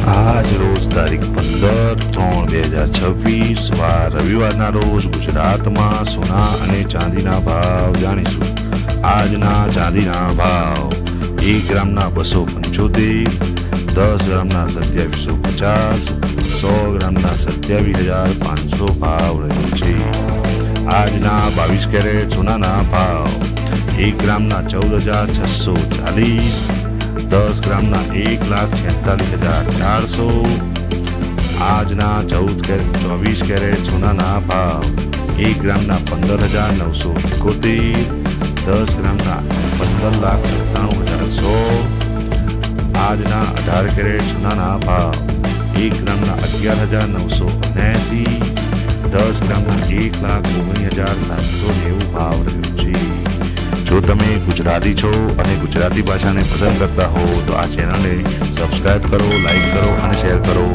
આજ રોજ તારીખ 15/3/2026 વાર રવિવારના રોજ ગુજરાતમાં સોના અને ચાંદીના ભાવ જાણીશું। આજના ચાંદીના ભાવ 1 ગ્રામના 275, 10 ગ્રામના 2750, 100 ગ્રામના 27,500 ભાવ રહ્યો છે। આજના 22 કેરેટ સોનાના ભાવ 1 ગ્રામના 14,640, 10 ગ્રામના 1,46,400। આજના 24 કેરેટ સોનાના ભાવ 1 ગ્રામના 15,971, 10 ગ્રામના 15,97,100। આજના 18 કેરેટ સોનાના ભાવ 1 ગ્રામના 11,979, 10 ગ્રામના 1,19,790 ભાવ રહ્યો છે। જો તમે ગુજરાતી છો અને ગુજરાતી ભાષાને પસંદ કરતા હો તો આ ચેનલને સબસ્ક્રાઇબ કરો, લાઈક કરો અને શેર કરો।